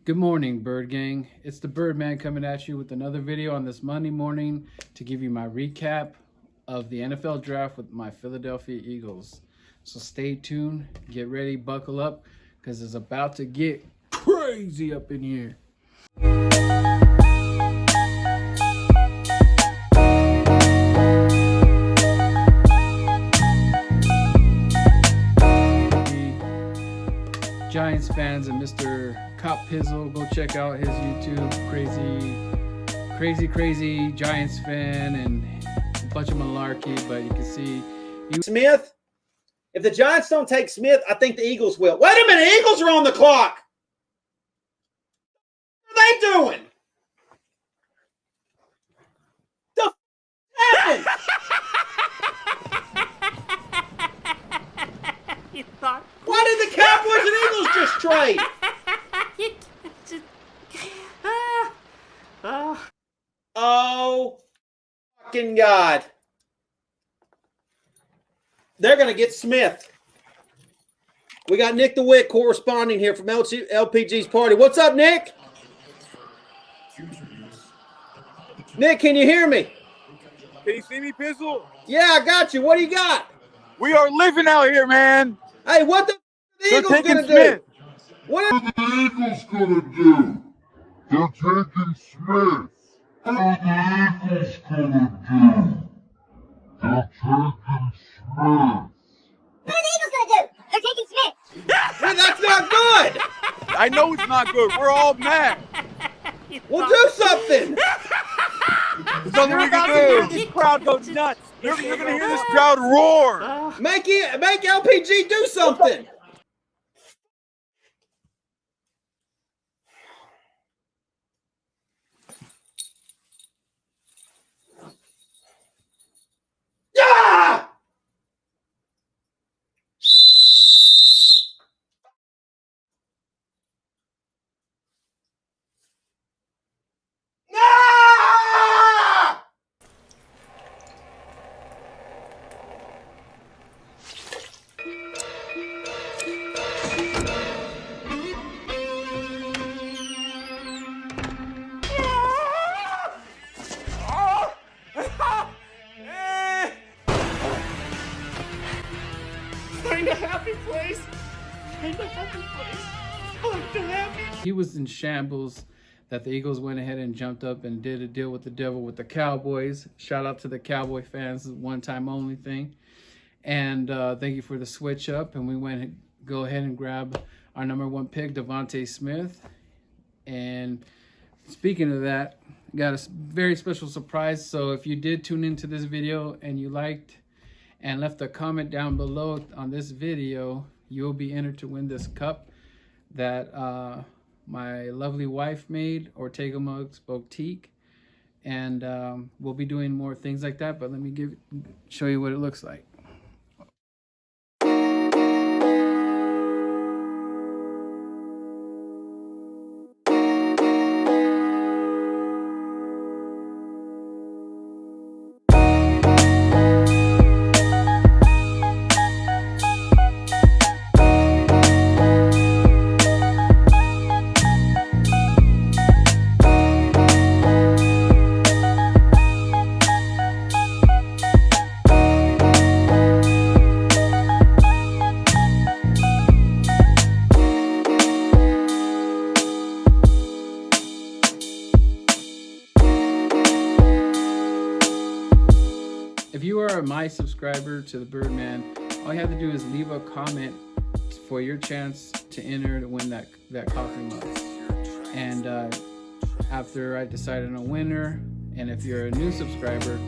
Good morning, Bird Gang. It's the Birdman coming at you with another video on this Monday morning to give you my recap of the NFL draft with my Philadelphia Eagles. So stay tuned, get ready, buckle up, because it's about to get crazy up in here. Giants fans and Mr. Cop Pizzle, go check out his YouTube. Crazy Giants fan and a bunch of malarkey, but you can see Smith. If the Giants don't take Smith, I think the Eagles will. Wait a minute, Eagles are on the clock. What are they doing? The f happened? You thought? Why did the Cowboys and Eagles just trade? Oh, fucking God. They're going to get Smith. We got Nick DeWitt corresponding here from LPG's party. What's up, Nick? Nick, can you hear me? Can you see me, Pizzle? Yeah, I got you. What do you got? We are living out here, man. Hey, what the They're Eagles taking going to Smith. do? What are the Eagles gonna do? They're taking Smith. What are the Eagles gonna do? They're taking Smith. What are the Eagles gonna do? They're taking Smith. Hey, that's not good. I know it's not good. We're all mad. Well, do something. There's nothing we can do. This crowd goes nuts. You're going to hear this crowd roar. Make LPG do something. Yeah! Ah! Find a happy place. Find a happy place. Find a happy. he was in shambles that the Eagles went ahead and jumped up and did a deal with the devil with the Cowboys. Shout out to the Cowboy fans, one time only thing. And thank you for the switch up. And we went and go ahead and grab our number one pick, Devontae Smith. And speaking of that, got a very special surprise. So if you did tune into this video and you liked and left a comment down below on this video, you'll be entered to win this cup that my lovely wife made, Ortega Mugs Boutique. And we'll be doing more things like that, but let me show you what it looks like. If you are my subscriber to the Birdman, all you have to do is leave a comment for your chance to enter to win that coffee mug. And after I decide on a winner, and if you're a new subscriber,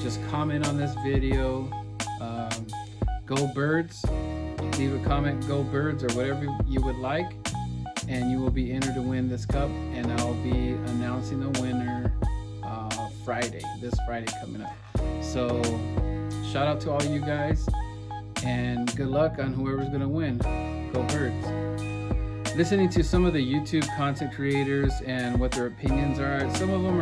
just comment on this video, go Birds, leave a comment, go Birds, or whatever you would like, and you will be entered to win this cup. And I'll be announcing the winner this Friday coming up. So shout out to all you guys and good luck on whoever's gonna win. Go Birds. Listening to some of the YouTube content creators and what their opinions are, some of them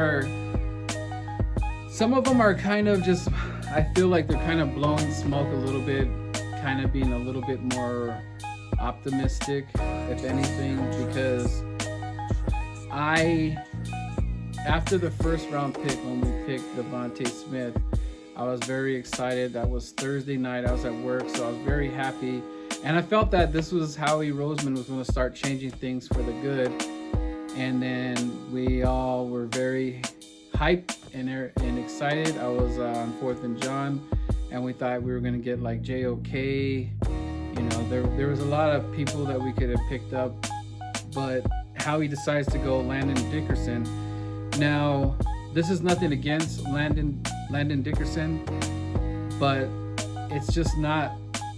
are kind of just, I feel like they're kind of blowing smoke a little bit, kind of being a little bit more optimistic, if anything, because after the first round pick, when we picked Devontae Smith, I was very excited. That was Thursday night. I was at work, so I was very happy. And I felt that this was Howie Roseman was going to start changing things for the good. And then we all were very hyped and excited. I was on 4th and John, and we thought we were going to get like JOK. You know, there was a lot of people that we could have picked up, but Howie decides to go Landon Dickerson. Now, this is nothing against Landon Dickerson, but it's just not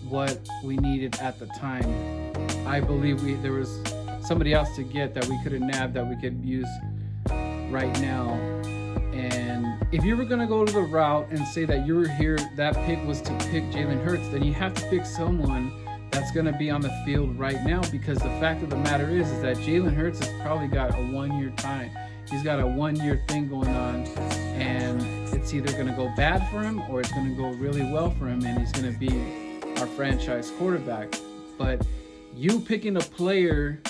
what we needed at the time. I believe there was somebody else to get that we could have nabbed that we could use right now. And if you were going to go to the route and say that you were here, that pick was to pick Jalen Hurts, then you have to pick someone that's going to be on the field right now, because the fact of the matter is that Jalen Hurts has probably got a 1-year time. He's got a 1-year thing going on, and it's either going to go bad for him or it's going to go really well for him, and he's going to be our franchise quarterback. But you picking a player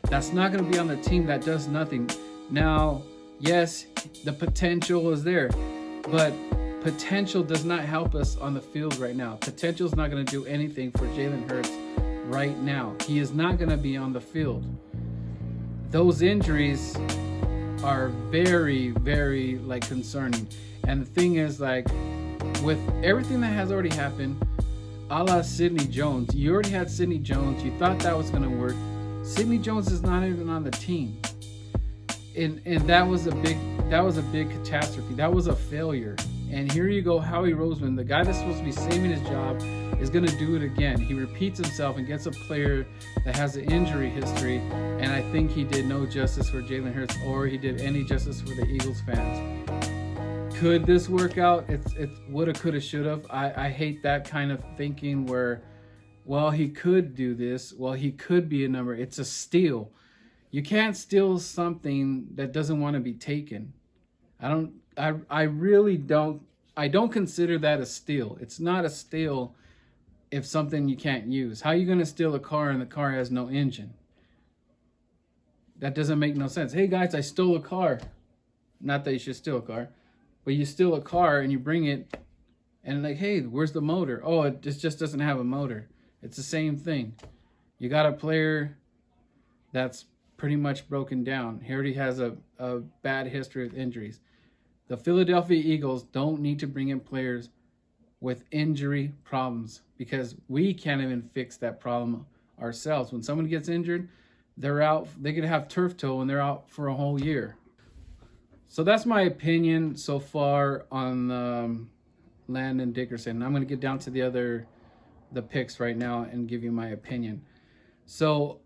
that's not going to be on the team that does nothing. Now, yes, the potential is there, but potential does not help us on the field right now. Potential is not going to do anything for Jalen Hurts right now. He is not going to be on the field. Those injuries are very, very like concerning. And the thing is, like, with everything that has already happened, a la Sidney Jones, you already had Sidney Jones. You thought that was going to work. Sidney Jones is not even on the team. And that was a big catastrophe. That was a failure. And here you go, Howie Roseman, the guy that's supposed to be saving his job, is going to do it again. He repeats himself and gets a player that has an injury history. And I think he did no justice for Jalen Hurts, or he did any justice for the Eagles fans. Could this work out? It's woulda, coulda, shoulda. I hate that kind of thinking where, well, he could do this. Well, he could be a number. It's a steal. You can't steal something that doesn't want to be taken. I really don't. I don't consider that a steal. It's not a steal if something you can't use. How are you going to steal a car and the car has no engine? That doesn't make no sense. Hey guys, I stole a car. Not that you should steal a car, but you steal a car and you bring it and like, hey, where's the motor? Oh, it just doesn't have a motor. It's the same thing. You got a player that's pretty much broken down. He already has a bad history of injuries. The Philadelphia Eagles don't need to bring in players with injury problems, because we can't even fix that problem ourselves. When someone gets injured, they're out. They could have turf toe and they're out for a whole year. So that's my opinion so far on Landon Dickerson. I'm going to get down to the picks right now and give you my opinion. So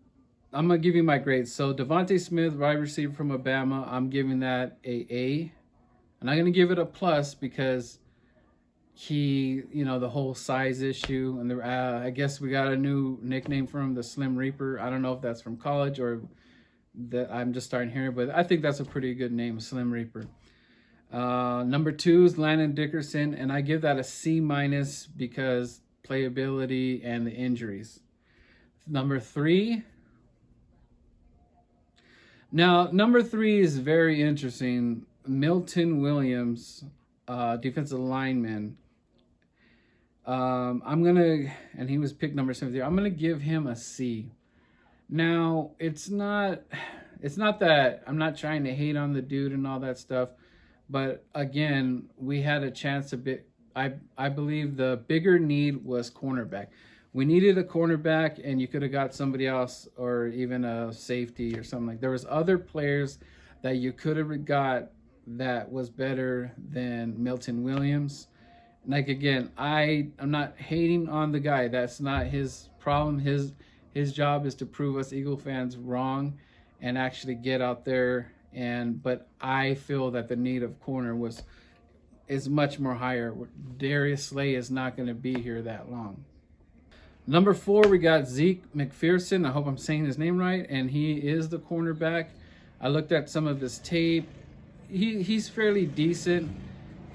I'm going to give you my grades. So Devontae Smith, wide receiver from Alabama, I'm giving that a. I'm not going to give it a plus because the whole size issue. And I guess we got a new nickname for him, the Slim Reaper. I don't know if that's from college or that I'm just starting hearing, but I think that's a pretty good name, Slim Reaper. Number 2 is Landon Dickerson, and I give that a C- because playability and the injuries. Number 3. Now, number 3 is very interesting. Milton Williams, defensive lineman. And he was picked number 70. I'm gonna give him a C. Now, it's not that I'm not trying to hate on the dude and all that stuff, but again, we had a chance to be. I believe the bigger need was cornerback. We needed a cornerback, and you could have got somebody else, or even a safety or something like. There was other players that you could have got that was better than Milton Williams. Like, again, I'm not hating on the guy. That's not his problem. His job is to prove us Eagle fans wrong and actually get out there. But I feel that the need of corner is much more higher. Darius Slay is not going to be here that long. Number 4, we got Zeke McPherson. I hope I'm saying his name right. And he is the cornerback. I looked at some of his tape. He's fairly decent,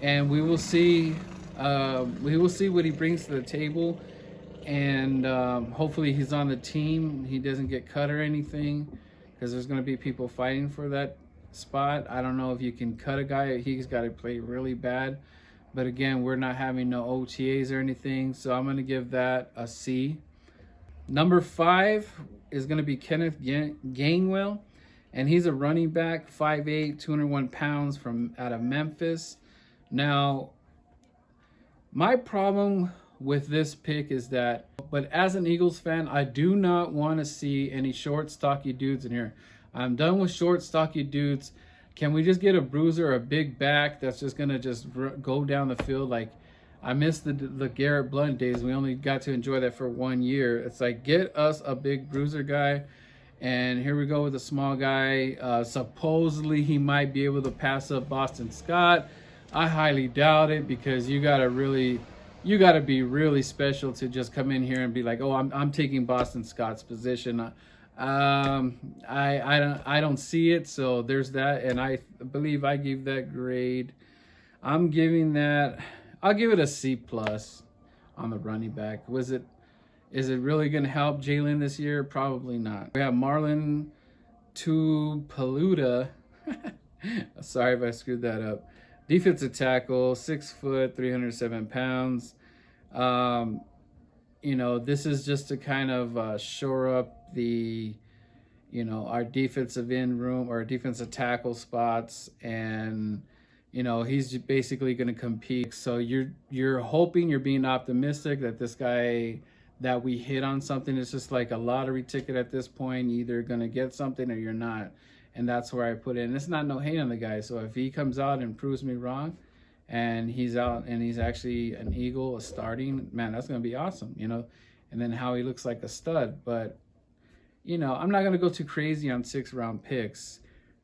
and we will see what he brings to the table, and hopefully he's on the team. He doesn't get cut or anything, because there's going to be people fighting for that spot. I don't know if you can cut a guy. He's got to play really bad. But again, we're not having no OTAs or anything, so I'm going to give that a C. Number 5 is going to be Kenneth Gainwell, and he's a running back, 5'8", 201 pounds from out of Memphis. Now, my problem with this pick is that, but as an Eagles fan, I do not want to see any short, stocky dudes in here. I'm done with short, stocky dudes. Can we just get a bruiser or a big back that's just going to just go down the field? Like, I miss the Garrett Blunt days. We only got to enjoy that for 1 year. It's like, get us a big bruiser guy. And here we go with a small guy. Supposedly, he might be able to pass up Boston Scott. I highly doubt it, because you got to be really special to just come in here and be like, oh, I'm taking Boston Scott's position. I don't see it, so there's that. And I believe I gave that grade. I'll give it a C plus on the running back. Is it really going to help Jalen this year? Probably not. We have Marlon Tuipulotu. Sorry if I screwed that up. Defensive tackle, 6 foot, 307 pounds. This is just to kind of shore up our defensive end room or defensive tackle spots, and he's basically going to compete. So you're hoping, you're being optimistic that this guy, that we hit on something. It's just like a lottery ticket at this point. You're either going to get something or you're not, and that's where I put it. And it's not no hate on the guy. So if he comes out and proves me wrong, and he's out and he's actually an Eagle, a starting, man, that's going to be awesome, and then how he looks like a stud. But I'm not going to go too crazy on 6th-round picks.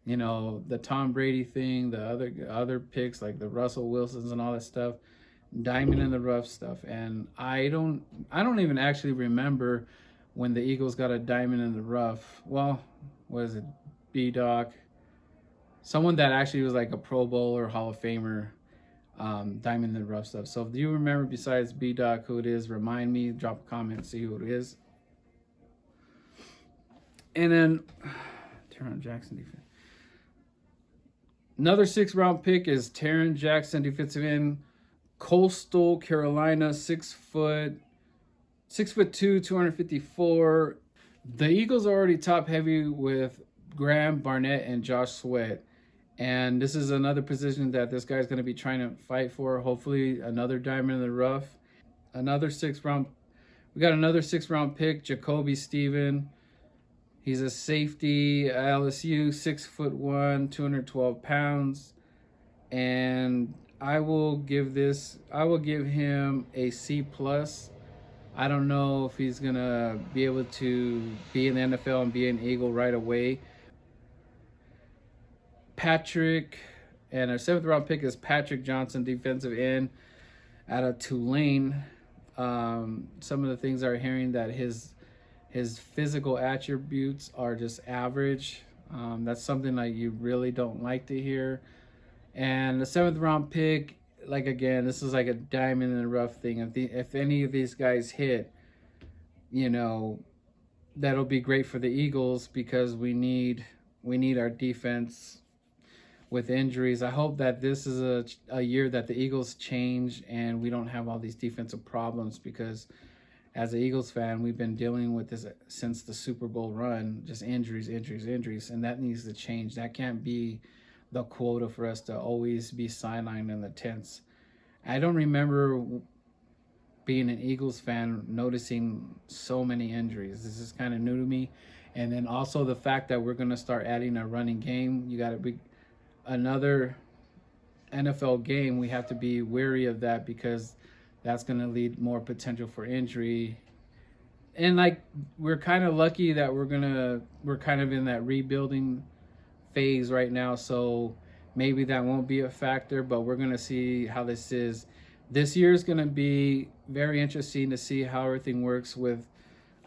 The Tom Brady thing, the other picks like the Russell Wilsons and all that stuff, diamond in the rough stuff. And I don't even actually remember when the Eagles got a diamond in the rough. Well, what is it? B-Doc. Someone that actually was like a Pro Bowler, Hall of Famer, diamond in the rough stuff. So if you remember besides B-Doc who it is, remind me, drop a comment, see who it is. And then Taron Jackson defense. Another 6th-round pick is Taron Jackson, defensive end, Coastal Carolina, 6 foot 2, 254. The Eagles are already top heavy with Graham Barnett and Josh Sweat. And this is another position that this guy's going to be trying to fight for. Hopefully another diamond in the rough. We got another 6th-round pick, Jacoby Stephen. He's a safety, LSU, 6'1", 212 pounds. And I will give him a C plus. I don't know if he's gonna be able to be in the NFL and be an Eagle right away. Patrick, and our 7th-round pick is Patrick Johnson, defensive end out of Tulane. Some of the things I'm hearing that his physical attributes are just average. That's something that you really don't like to hear. And the 7th-round pick, like, again, this is like a diamond in the rough thing. If any of these guys hit, that'll be great for the Eagles, because we need our defense with injuries. I hope that this is a year that the Eagles change and we don't have all these defensive problems, because as an Eagles fan, we've been dealing with this since the Super Bowl run, just injuries, and that needs to change. That can't be the quota for us to always be sidelined in the tents. I don't remember being an Eagles fan noticing so many injuries. This is kind of new to me. And then also the fact that we're going to start adding a running game. You got to be another NFL game. We have to be wary of that, because that's going to lead more potential for injury. And like, we're kind of lucky that we're kind of in that rebuilding phase right now. So maybe that won't be a factor, but we're going to see how this is. This year is going to be very interesting to see how everything works with,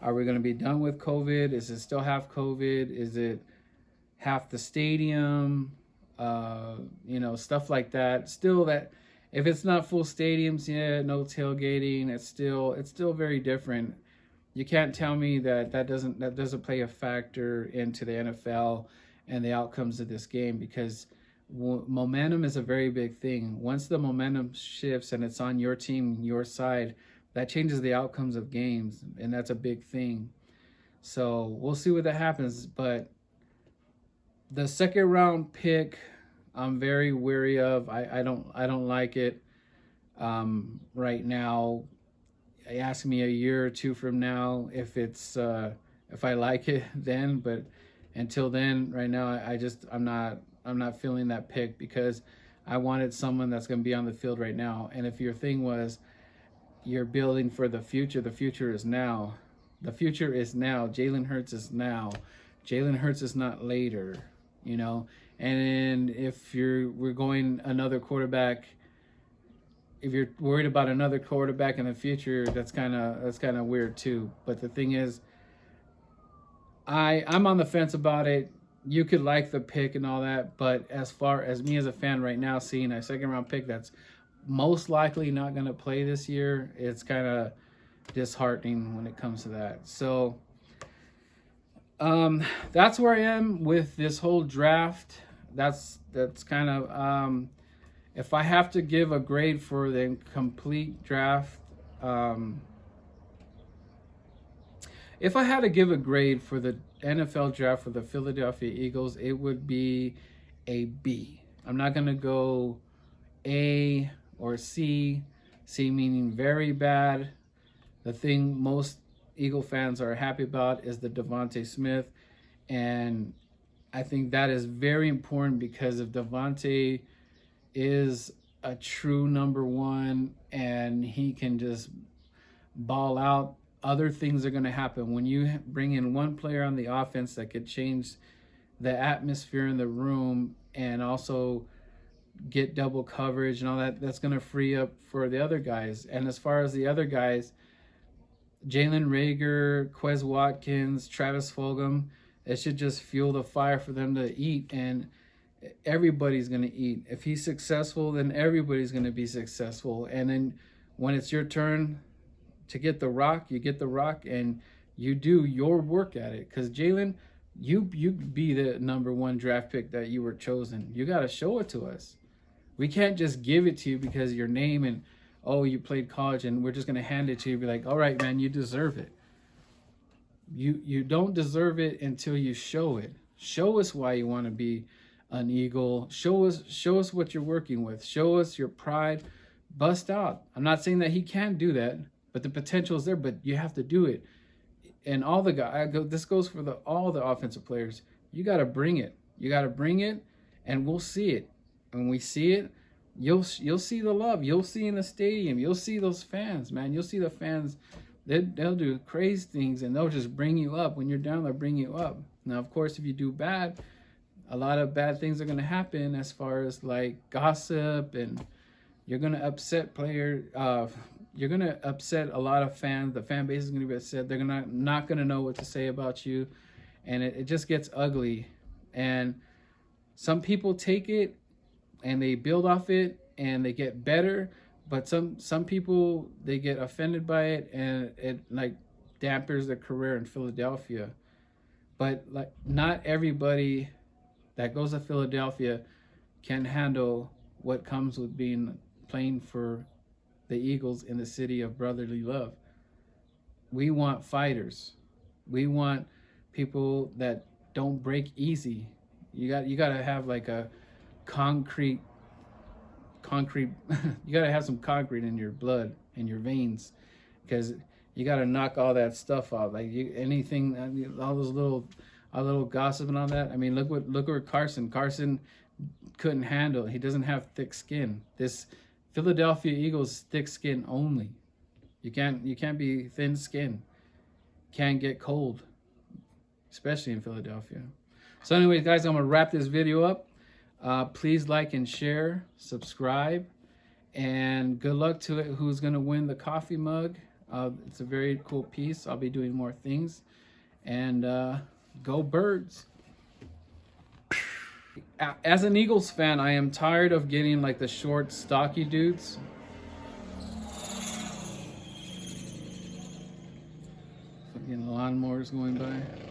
are we going to be done with COVID? Is it still half COVID? Is it half the stadium? Stuff like that. Still, that if it's not full stadiums yet, no tailgating, it's still very different. You can't tell me that doesn't play a factor into the NFL and the outcomes of this game, because momentum is a very big thing. Once the momentum shifts and it's on your team, your side, that changes the outcomes of games, and that's a big thing. So we'll see what that happens. But the second round pick, I'm very weary of. I don't like it right now. Ask me a year or two from now if I like it then, but until then, right now, I'm not feeling that pick, because I wanted someone that's going to be on the field right now. And if your thing was you're building for the future is now. The future is now. Jalen Hurts is now. Jalen Hurts is not later, you know. And if we're going another quarterback, if you're worried about another quarterback in the future, that's kind of weird too. But the thing is, I'm on the fence about it. You could like the pick and all that, but as far as me as a fan right now, seeing a second round pick that's most likely not going to play this year, it's kind of disheartening when it comes to that. So that's where I am with this whole draft. That's kind of if I have to give a grade for the complete draft, if I had to give a grade for the NFL draft for the Philadelphia Eagles, it would be a B. I'm not going to go A or C. C meaning very bad. The thing most Eagle fans are happy about is the Devontae Smith. And I think that is very important, because if Devontae is a true number one and he can just ball out, other things are going to happen. When you bring in one player on the offense that could change the atmosphere in the room and also get double coverage and all that, that's going to free up for the other guys. And as far as the other guys, Jalen Reagor, Quez Watkins, Travis Fulgham, it should just fuel the fire for them to eat, and everybody's going to eat. If he's successful, then everybody's going to be successful. And then when it's your turn to get the rock, you get the rock and you do your work at it. Because Jalen, you be the number one draft pick that you were chosen. You got to show it to us. We can't just give it to you because your name and, oh, you played college, and we're just going to hand it to you. Be like, all right, man, you deserve it. You don't deserve it until you show it. Show us why you want to be an Eagle. Show us what you're working with. Show us your pride. Bust out. I'm not saying that he can't do that, but the potential is there, but you have to do it. And all the guys, this goes for all the offensive players. You got to bring it. You got to bring it, and we'll see it. When we see it, you'll see the love. You'll see in the stadium. You'll see those fans, man. You'll see the fans. They'll do crazy things, and they'll just bring you up. When you're down, they'll bring you up. Now, of course, if you do bad, a lot of bad things are going to happen, as far as like gossip, and you're going to upset players. You're going to upset a lot of fans. The fan base is going to be upset. They're not going to know what to say about you, and it just gets ugly. And some people take it and they build off it and they get better, but some people, they get offended by it, and it like dampers their career in Philadelphia. But like, not everybody that goes to Philadelphia can handle what comes with playing for the Eagles in the city of brotherly love. We want fighters. We want people that don't break easy. You got to have like a concrete you got to have some concrete in your blood, in your veins, because you got to knock all that stuff out. Like anything, all those little gossip and all that. I mean, look where Carson couldn't handle it. He doesn't have thick skin. This Philadelphia Eagles thick skin only. You can't be thin skin. Can't get cold, especially in Philadelphia. So anyways, guys, I'm gonna wrap this video up. Please like and share, subscribe, and good luck to it. Who's gonna win the coffee mug? It's a very cool piece. I'll be doing more things, and go Birds. As an Eagles fan, I am tired of getting like the short, stocky dudes. cars going by.